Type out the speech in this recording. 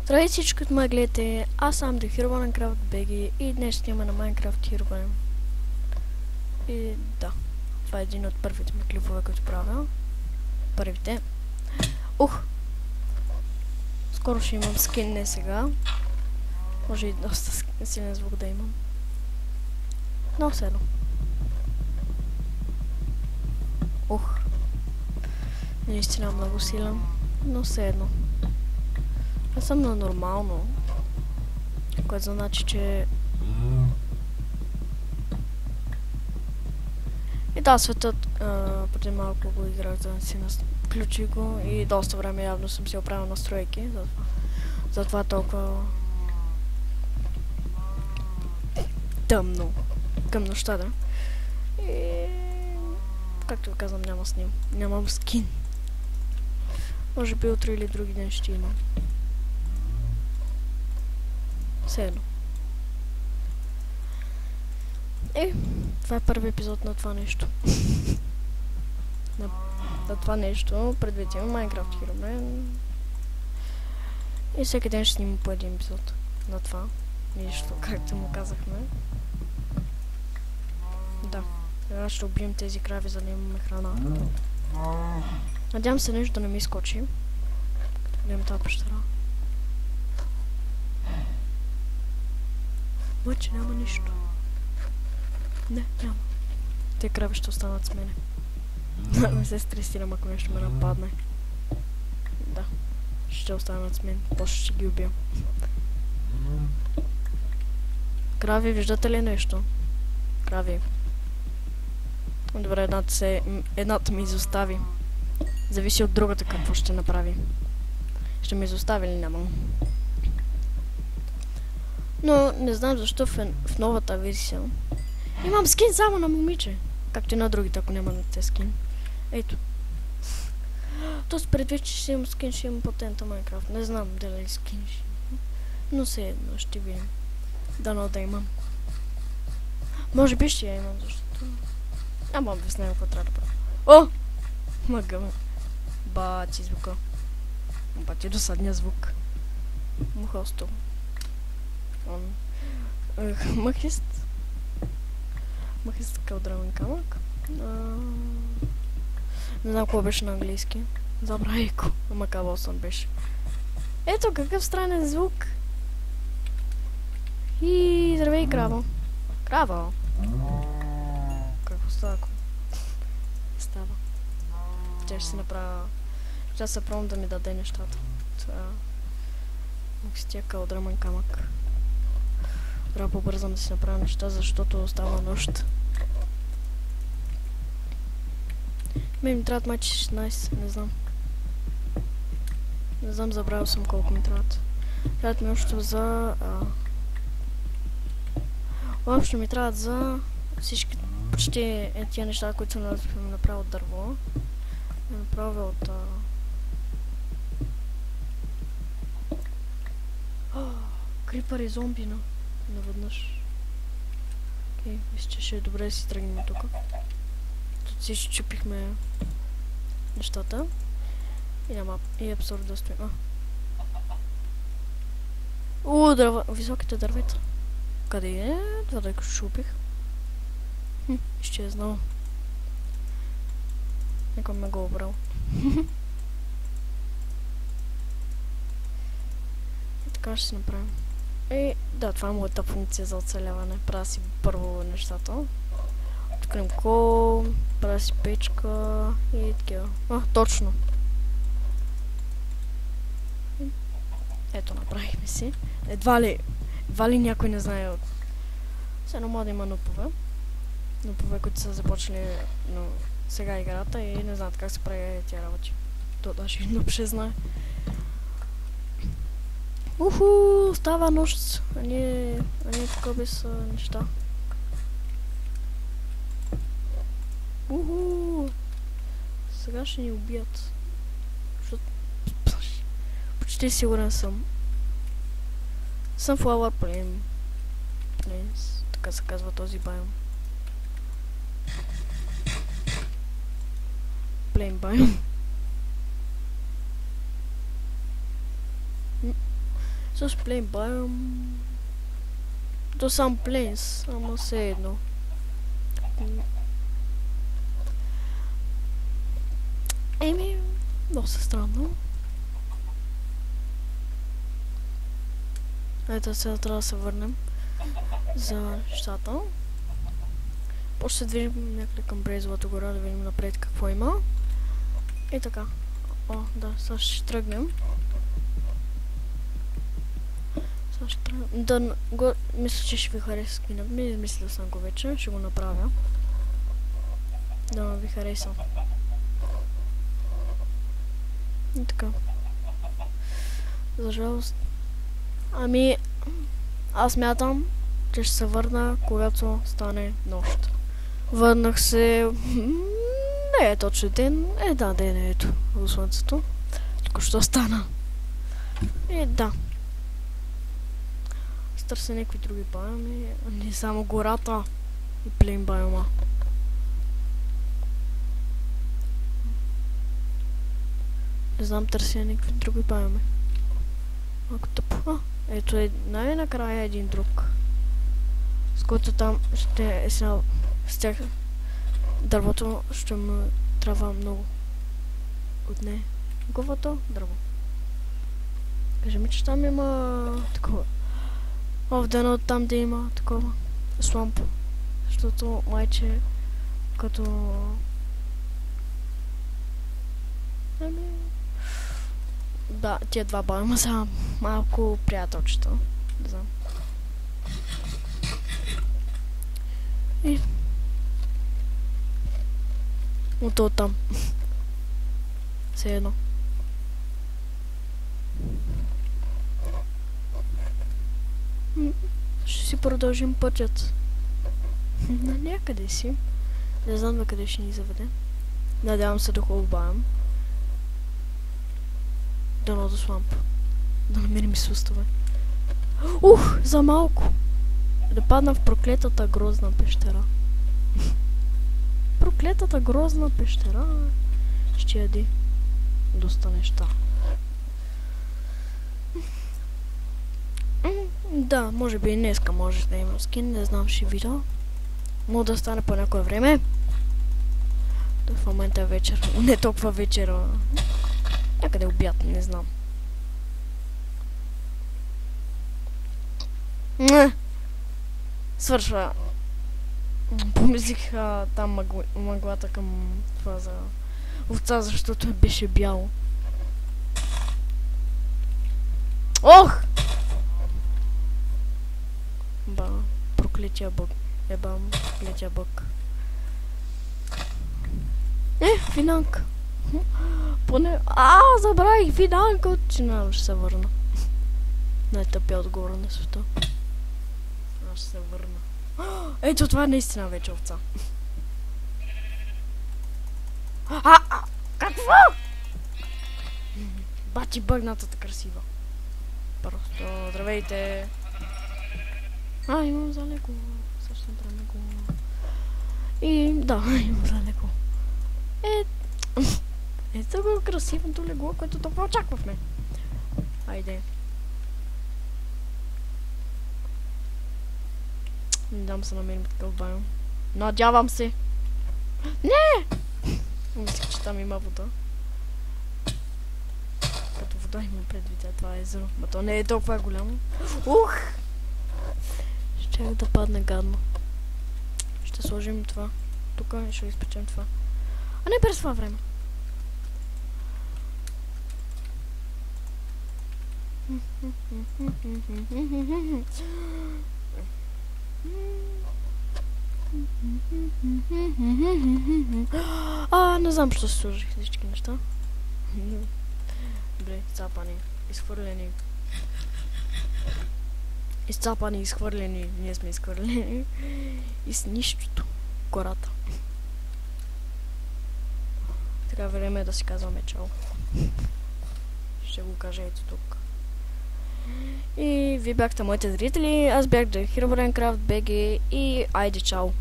Здравейте всички, от ме гледате, аз съм The Hero Minecraft BG и днес снимаме на Minecraft Hero. И да, това е един от първите ми клипове, които правя. Първите. Скоро ще имам скин, не сега. Може и доста силен звук да имам. Но все едно. Наистина много силен, но все едно. Аз съм на нормално, което значи, че... И да, светът преди малко го играх, да си включи го и доста време явно съм си оправил настройки, затова толкова тъмно към нощта, да. И както ви казвам, нямам скин. Може би утре или други ден ще имам. Все едно. Това е първи епизод на това нещо. на това нещо, предвид има Minecraft Hero. И всеки ден ще снимам по един епизод на това нещо, както му казахме. Да. Сега ще убием тези крави, за да имаме храна. Надявам се нещо да не ми изкочи. Като гледам тази пещера. Обаче няма нищо. Не, няма. Те крави ще останат с мене. Не се стресирам, ако нещо ме нападне. Да. Ще останат с мен. После ще ги убия. Крави, виждате ли нещо? Крави. Добре, едната ми изостави. Зависи от другата какво ще направи. Ще ми изостави ли няма. Но не знам защо в новата версия имам скин само на момиче. Както и на другите, ако нямате скин. Ето. Тоест предвид, че ще имам скин, ще имам патента Minecraft. Не знам дали скин ще имам. Но все едно ще видим. Дано да имам. Може би ще я имам, защото... Ама не знам какво трябва да правя. О! Мъгъм. Бати звука. Бати досадния звук. Мухосто. Махист кълдрамен камък. Не знам какво беше на английски. Забравих, ама кавосън беше. Ето какъв странен звук. И здравей, крава. Крава. Какво става? Става. Тя ще се направя... Ще се пробвам да ми даде нещата. Това... С тия кълдрамен камък. Трябва по-бързам да си направя неща, защото става нощ. Мен ми трябват май 16, не знам. Не знам, забравил съм колко ми трябват. Трябват ми още за... Въобще ми трябват за всички... Почти тия неща, които съм направил от дърво. Направил от... Крипър и зомбина. Наведнъж. Окей, мисля, че ще е добре да си тръгнем тук. Тут си чупихме нещата. И няма. И абсурд да стоим. Дърва. Високите дървета. Къде е? Това да чупих. Изчезнал. Някой ме го обрал. И така ще си направим. Да, това е моята функция за оцеляване. Правя си първо нещата. Открим кол, правя си печка и такива. Точно. Ето, направихме си. Едва ли някой не знае от... Все едно може да има нупове. Нупове, които са започнали сега играта и не знаят как се прави тия работи. То даже и нуп ще знае. Става нощ, а не тук без неща. Сега ще ни убият. Почти сигурен съм. Sunflower Plains. Така се казва този байом. Plain байом. С Plain Biome... То сам Plains, ама все едно. Еми, доста странно. Ето сега трябва да се върнем за нещата. После се движим някъде към Брейзовата гора, да видим напред какво има. И така. О, да, сега ще тръгнем. Сега ще тръгнем. Да, мисля, че ще ви хареса скина. Мисля съм го вече, ще го направя. Да, ви хареса. И така. За жалост. Ами, аз мятам, че ще се върна, когато стане нощ. Върнах се... Не е точно ден, да, ден е ето, в слънцето. Току-що стана. И да. Стърся някакви други байоми, не само гората и Plain Biome. Не знам, търся някакви други байоми. Малко тъпо. Ето е най-накрая един друг. С който там ще е снял с тях. Дървото ще му трябва много. Отне говото дърво. Кажи ми, че там има такова. В дено там да има такова сламп. Защото майче като... Да, тия два байома са малко приятелчета. Не знам. И... Ото там. Все едно. Ще си продължим пътят. На някъде си. Не знам на къде ще ни заведе. Надявам се да хубаво байом. Дано до сламп. Да намерим и суставе. За малко! Да падна в проклетата грозна пещера. Проклетата грозна пещера ще яди доста неща. Да, може би и днеска може да има скин, не знам, ще видя. Мога да стане по някое време. В момента е вечер. Не толкова вечер. Някъде обяд, не знам. Свършва. Помислих там мъглата към това за овца, защото беше бяло. Ох! Ба, проклетия бък. Ебам, проклетия бък. Финанка. Поне... забравих финанка, че няма ще се върна. Най-тъпия отгоре на света. Аз ще се върна. Ето това е наистина вече овца. Какво? Бати бъгнатата красива. Просто, здравейте. Имам за леко. Също трябва леко. И да, имам за леко. Ето го красивото легло, което толкова очаквахме. Айде. Не дам се намерим такъв байом. Надявам се. Не! Мислих, че там има вода. Като вода има предвид, това е езеро. Но то не е толкова голямо. Щях да падне гадно. Ще сложим това. Тук и ще изпечем това. А не през това време. Не знам, що се сложих всички неща. Добре, изцапани, изхвърлени. Изцапани, изхвърлени, ние сме изхвърлени. И с нищото. Гората. Така време е да си казваме чао. Ще го кажа ето тук. И вие бяхте моите зрители, аз бях The Herobrine Craft BG и айде чао!